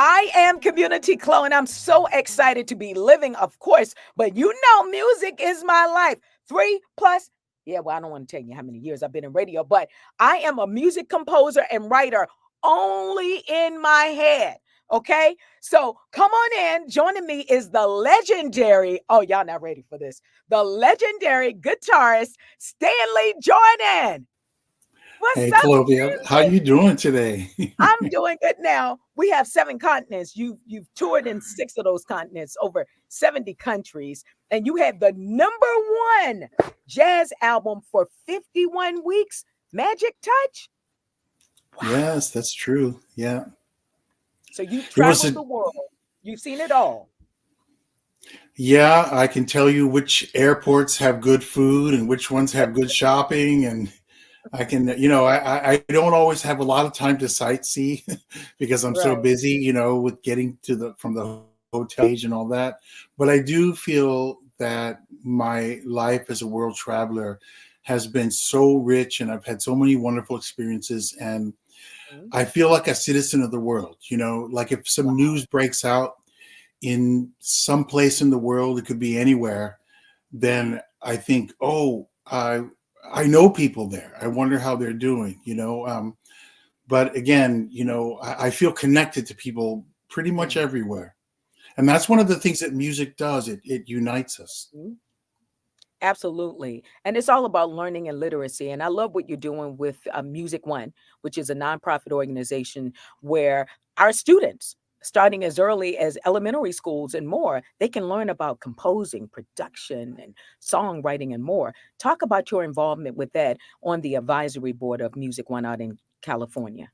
I am Community Chloe, and I'm so excited to be living, of course. But you know, music is my life. Three plus, yeah, well, I don't want to tell you how many years I've been in radio, but I am a music composer and writer only in my head. Okay, so come on in. Joining me is the legendary, oh, y'all not ready for this, the legendary guitarist, Stanley Jordan. What's Hey, up, Clovia, how Stanley? you doing today? I'm doing good now. We have 7 continents. You've toured in 6 of those continents, over 70 countries, and you had the #1 jazz album for 51 weeks, Magic Touch. Wow. Yes, that's true. Yeah. So you've It was traveled a the world. You've seen it all. yeah, I can tell you which airports have good food and which ones have good shopping. And I can, I don't always have a lot of time to sightsee because I'm so Right. busy, with getting to the from the hotel stage and all that. But I do feel that my life as a world traveler has been so rich and I've had so many wonderful experiences. And Mhm. I feel like a citizen of the world, like if some Wow. news breaks out in some place in the world, it could be anywhere, then I think, oh, I know people there. I wonder how they're doing. But again, I feel connected to people pretty much Mhm. everywhere. And that's one of the things that music does. It unites us. Mhm. Absolutely. And it's all about learning and literacy. And I love what you're doing with MusicOne, which is a nonprofit organization where our students, starting as early as elementary schools and more, they can learn about composing, production, and songwriting and more. Talk about your involvement with that on the advisory board of MusicOne out in California.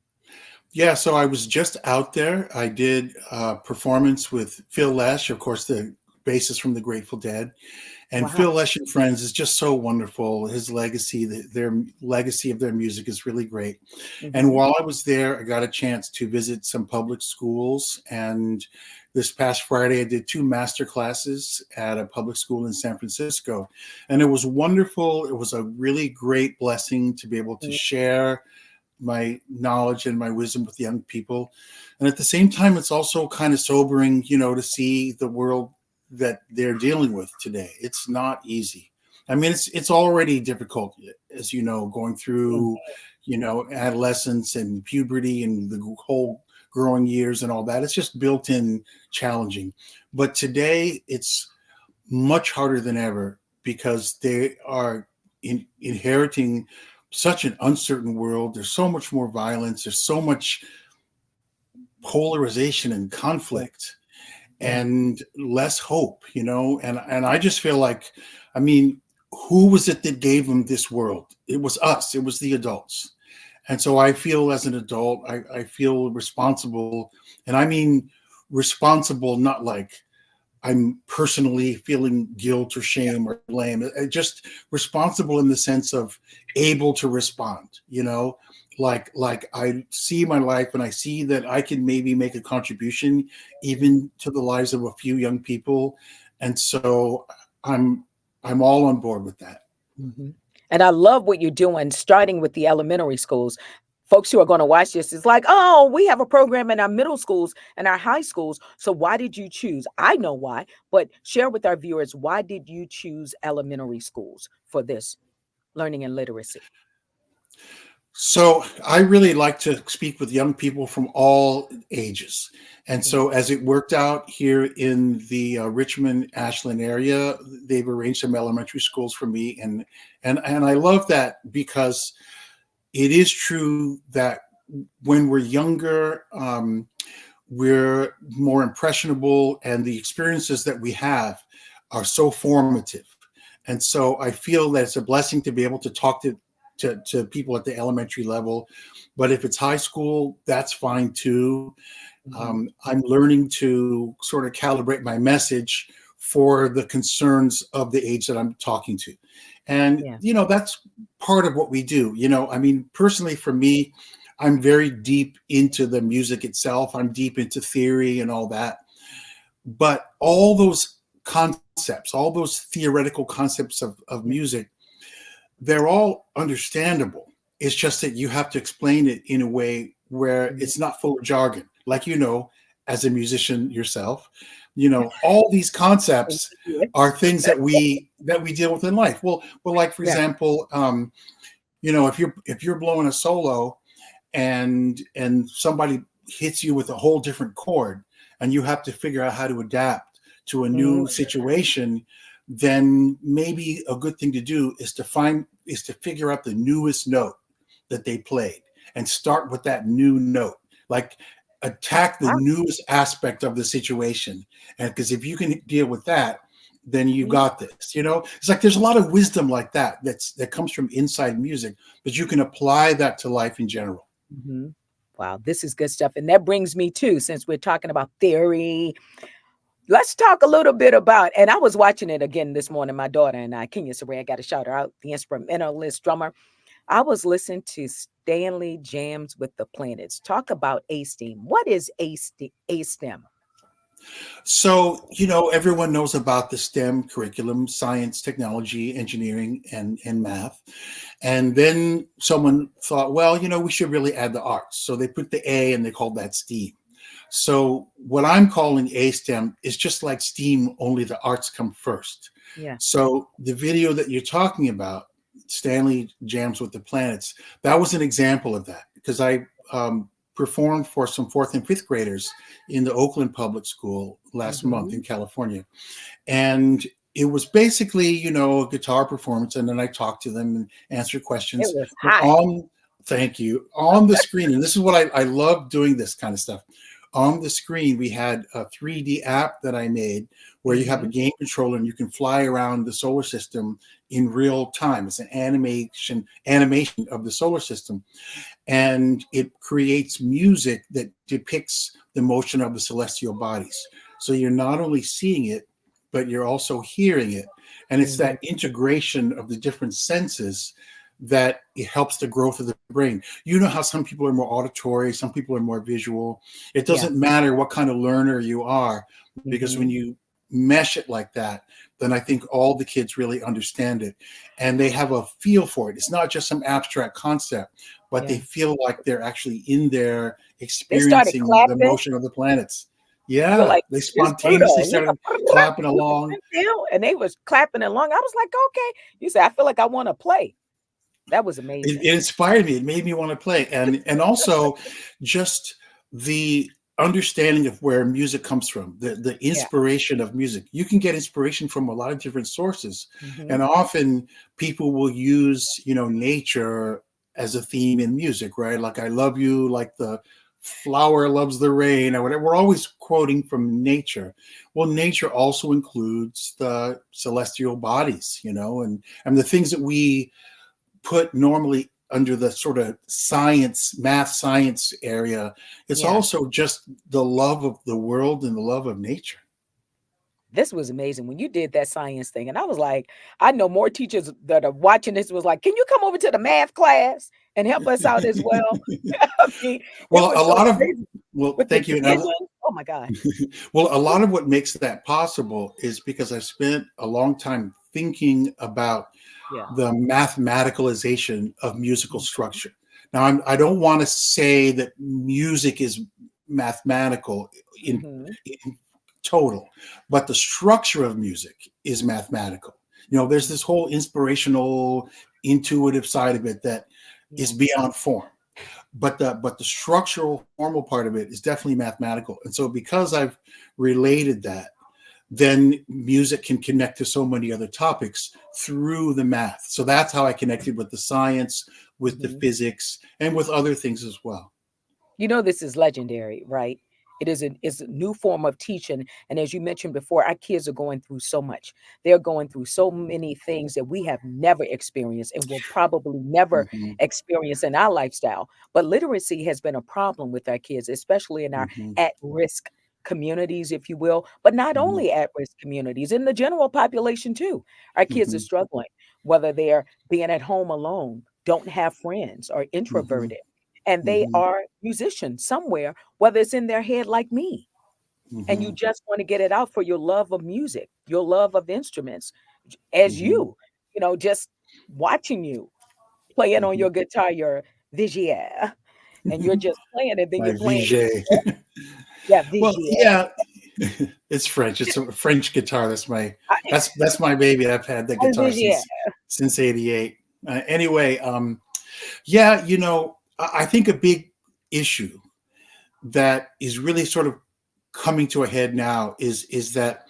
Yeah, so I was just out there. I did a performance with Phil Lesh, of course, the bassist from the Grateful Dead. And Phil Wow. Lesh and Friends is just so wonderful. His legacy, their legacy of their music is really great. And Hmm. while I was there, I got a chance to visit some public schools. And this past Friday, I did 2 master classes at a public school in San Francisco. And it was wonderful. It was a really great blessing to be able to share my knowledge and my wisdom with young people. And at the same time, it's also kind of sobering, to see the world that they're dealing with today. It's not easy. I mean, it's already difficult, as you know, going through, adolescence and puberty and the whole growing years and all that. It's just built in challenging. But today, it's much harder than ever because they are inheriting such an uncertain world. There's so much more violence. There's so much polarization and Yeah. conflict Yeah. and less hope, and I just feel like, I mean, who was it that gave them this world? It was us. It was the adults. And so I feel as an adult, I feel responsible. And I mean responsible, not like I'm personally feeling guilt or Yeah. shame or blame. Just responsible in the sense of able to respond. Like I see my life and I see that I can maybe make a contribution even to the lives of a few young people, and so I'm I'm all on board with that. Mhm. And I love what you're doing, starting with the elementary schools. Folks who are going to watch this is like, oh, we have a program in our middle schools and our high schools. So why did you choose? I know why, but share with our viewers, why did you choose elementary schools for this learning and literacy? So I really like to speak with young people from all ages. And Mhm. so as it worked out here in the Richmond Ashland area, they've arranged some elementary schools for me. And I love that because it is true that when we're younger, we're more impressionable and the experiences that we have are so formative. And so I feel that it's a blessing to be able to talk to people at the elementary level. But if it's high school, that's fine too. Mhm. I'm learning to sort of calibrate my message for the concerns of the age that I'm talking to. And, Yeah. that's part of what we do. I mean, personally, for me, I'm very deep into the music itself. I'm deep into theory and all that. But all those concepts, all those theoretical concepts of Yeah. music, they're all understandable. It's just that you have to explain it in a way where Mhm. it's not full of jargon. Like, as a musician yourself, all these Thank concepts you. are things that we deal with in life. Well, like for Yeah. example, if you're blowing a solo and somebody hits you with a whole different chord, and you have to figure out how to adapt to a Mhm. new situation, then maybe a good thing to do is to figure out the newest note that they played and start with that new note. Like, attack the Wow. newest aspect of the situation. And because if you can deal with that, then you Mhm. got this. It's like there's a lot of wisdom like that comes from inside music, but you can apply that to life in general. Mhm. Wow, this is good stuff. And that brings me to, since we're talking about theory, let's talk a little bit about, and I was watching it again this morning, my daughter and I, Kenya Saray, I got to shout her out, the instrumentalist drummer. I was listening to Stanley Jams with the Planets. Talk about A-STEAM. What is A-STEM? So, everyone knows about the STEM curriculum: science, technology, engineering, and math. And then someone thought, well, we should really add the arts. So they put the A and they called that STEAM. So what I'm calling A STEM is just like STEAM, only the arts come first. Yeah. So the video that you're talking about, Stanley Jams with the Planets, that was an example of that, because I performed for some fourth and fifth graders in the Oakland Public School last month Hmm. in California. And it was basically, a guitar performance, and then I talked to them and answered It questions. was But hot. thank you, on the screen, and this is what I love doing this kind of stuff. On the screen, we had a 3D app that I made where you have a Hmm. game controller and you can fly around the solar system in real time. It's an animation of the solar system, and it creates music that depicts the motion of the celestial bodies. So you're not only seeing it, but you're also hearing it. And it's Hmm. that integration of the different senses that it helps the growth of the brain. You know how some people are more auditory, some people are more visual. It Yeah. doesn't matter what kind of learner you are, because when Hmm. you mesh it like that, then I think all the kids really understand it and they have a feel for it. It's not just some abstract concept, but they Yeah. feel like they're actually in there They started experiencing the clapping. motion of the planets. You're Yeah, like, they it's Pluto. spontaneously And you started know, clapping along. and they was clapping along. I was like, okay. You said, I feel like I want to play. That was It amazing. inspired me. It made me want to play, and also just the understanding of where music comes from, the Yeah. inspiration of music. You can get inspiration from a lot of different sources, Hmm. and often people will use nature as a theme in music, right? Like "I love you," like the flower loves the rain, or whatever. We're always quoting from nature. Well, nature also includes the celestial bodies, and the things that we put normally under the sort of math science area. It's Yeah. also just the love of the world and the love of nature. This was amazing when you did that science thing. And I was like, I know more teachers that are watching this was like, can you come over to the math class and help us out as well? I mean, it well, was a so lot of crazy well, with the thank you. division. Oh my God. Well, a lot of what makes that possible is because I spent a long time thinking about Yeah. the mathematicalization of musical Mhm. structure. Now, I don't want to say that music is mathematical in, Mhm. in total, but the structure of music is mathematical. There's this whole inspirational, intuitive side of it that is Yeah. beyond form, but the structural, formal part of it is definitely mathematical. And so, because I've related that, then music can connect to so many other topics through the math. So that's how I connected with the science, with the Mhm. physics, and with other things as well. You know, this is legendary, right? It's a new form of teaching. And as you mentioned before, our kids are going through so much. They're going through so many things that we have never experienced and will probably never Hmm. experience in our lifestyle. But literacy has been a problem with our kids, especially in our Hmm. at-risk communities, if you will, but not Hmm. only at-risk communities, in the general population too. Our kids are Hmm. struggling, whether they're being at home alone, don't have friends, or Hmm. introverted, and they Hmm. are musicians somewhere, whether it's in their head like me, and you Hmm. just want to get it out for your love of music, your love of instruments, as Hmm. just watching you playing on Hmm. your guitar, your Vigier, and you're just playing it, then My you're playing. VJ. Yeah, Well, VGA. yeah, it's French. It's a French guitar. I, That's my baby. I've had that guitar VGA. since '88. Anyway, yeah, I think a big issue that is really sort of coming to a head now is that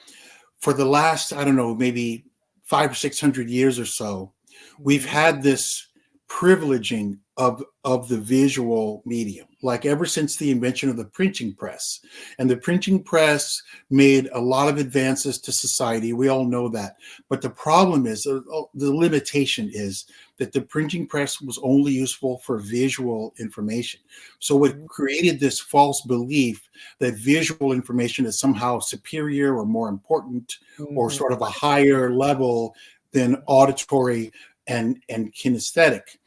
for the last, I don't know, maybe 500 or 600 years or so, we've Mhm. had this privileging of the visual medium, like ever since the invention of the printing press. And the printing press made a lot of advances to society. We all know that. But the problem is, the limitation is that the printing press was only useful for visual information. So it Mhm. created this false belief that visual information is somehow superior or more important or Mhm. sort of a higher level than auditory and kinesthetic.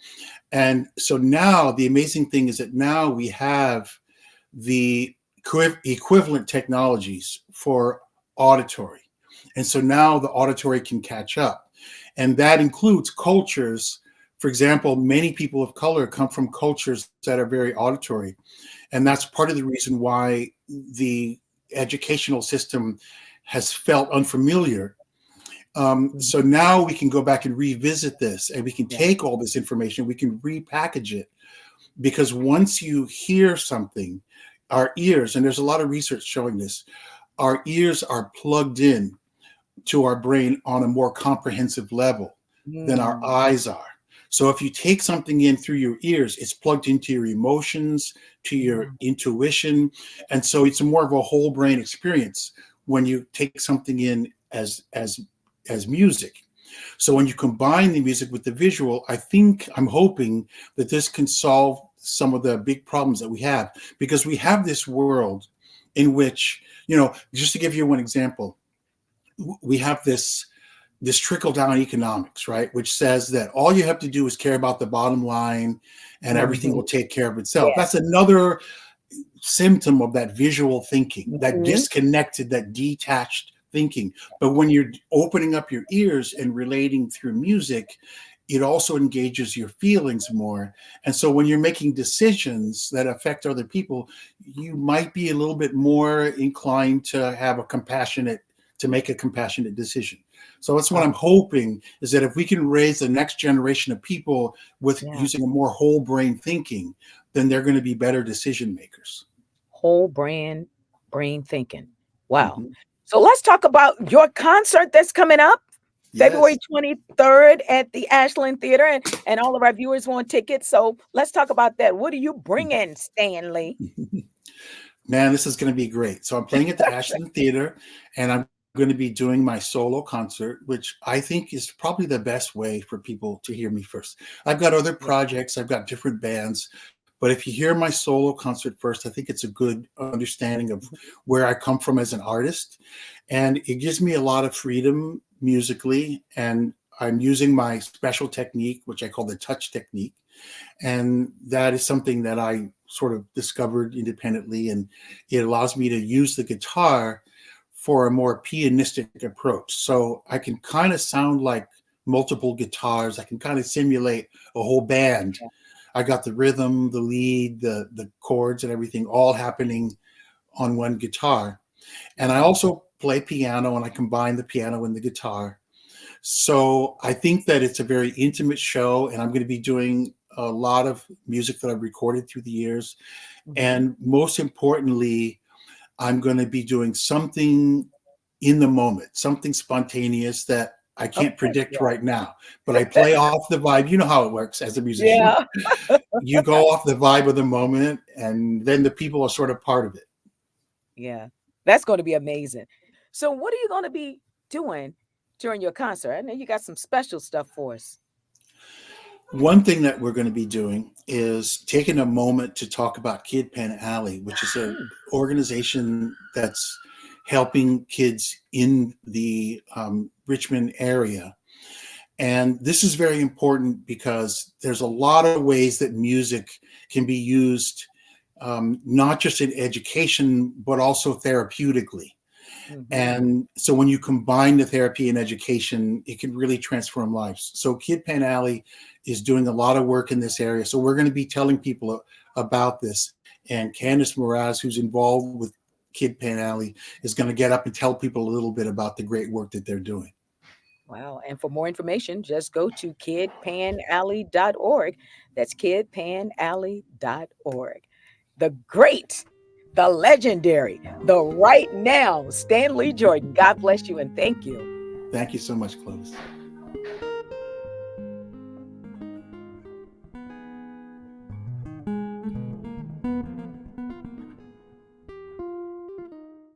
And so now the amazing thing is that now we have the equivalent technologies for auditory. And so now the auditory can catch up. And that includes cultures. For example, many people of color come from cultures that are very auditory. And that's part of the reason why the educational system has felt unfamiliar. Mhm. So now we can go back and revisit this, and we can Yeah. take all this information, we can repackage it, because once you hear something, our ears, and there's a lot of research showing this, our ears are plugged in to our brain on a more comprehensive level than our Mm. eyes are. So if you take something in through your ears, it's plugged into your emotions, to your Yeah. intuition. And so it's more of a whole brain experience when you take something in as music. So when you combine the music with the visual, I'm hoping that this can solve some of the big problems that we have, because we have this world in which, just to give you one example, we have this trickle down economics, right? Which says that all you have to do is care about the bottom line and everything Mhm. will take care of itself. Yeah. That's another symptom of that visual thinking, that Mhm. disconnected, that detached thinking. But when you're opening up your ears and relating through music, it also engages your feelings more. And so when you're making decisions that affect other people, you might be a little bit more inclined to make a compassionate decision. So that's what Wow. I'm hoping, is that if we can raise the next generation of people with Yeah. using a more whole brain thinking, then they're going to be better decision makers. Whole brain thinking. Wow. Mhm. So let's talk about your concert that's coming up February Yes. 23rd at the Ashland Theater, and all of our viewers want tickets. So let's talk about that. What are you bringing, Stanley? Man, this is going to be great. So I'm playing at the Ashland Theater, and I'm going to be doing my solo concert, which I think is probably the best way for people to hear me first. I've got other Yeah. projects, I've got different bands, but if you hear my solo concert first, I think it's a good understanding of Mhm. where I come from as an artist. And it gives me a lot of freedom musically. And I'm using my special technique, which I call the touch technique. And that is something that I sort of discovered independently. And it allows me to use the guitar for a more pianistic approach. So I can kind of sound like multiple guitars. I can kind of simulate a whole band. Yeah. I got the rhythm, the lead, the chords, and everything all happening on one guitar. And I Wow. also play piano, and I combine the piano and the guitar. So I think that it's a very intimate show, and I'm going to be doing a lot of music that I've recorded through the years. Mhm. And most importantly, I'm going to be doing something in the moment, something spontaneous that I can't Okay. predict Yeah. right now, but I play off the vibe. You know how it works as a musician. Yeah. You go off the vibe of the moment, and then the people are sort of part of it. Yeah. That's going to be amazing. So what are you going to be doing during your concert? I know you got some special stuff for us. One thing that we're going to be doing is taking a moment to talk about Kid Pen Alley, which is an Mm. organization that's helping kids in the Richmond area. And this is very important because there's a lot of ways that music can be used, not just in education, but also therapeutically. Mhm. And so when you combine the therapy and education, it can really transform lives. So Kid Pan Alley is doing a lot of work in this area. So we're going to be telling people about this. And Candice Moraz, who's involved with Kid Pan Alley is going to get up and tell people a little bit about the great work that they're doing. Wow. And for more information, just go to kidpanalley.org. That's kidpanalley.org. The great, the legendary, the right now, Stanley Jordan. God bless you and thank you. Thank you so much, Clovis.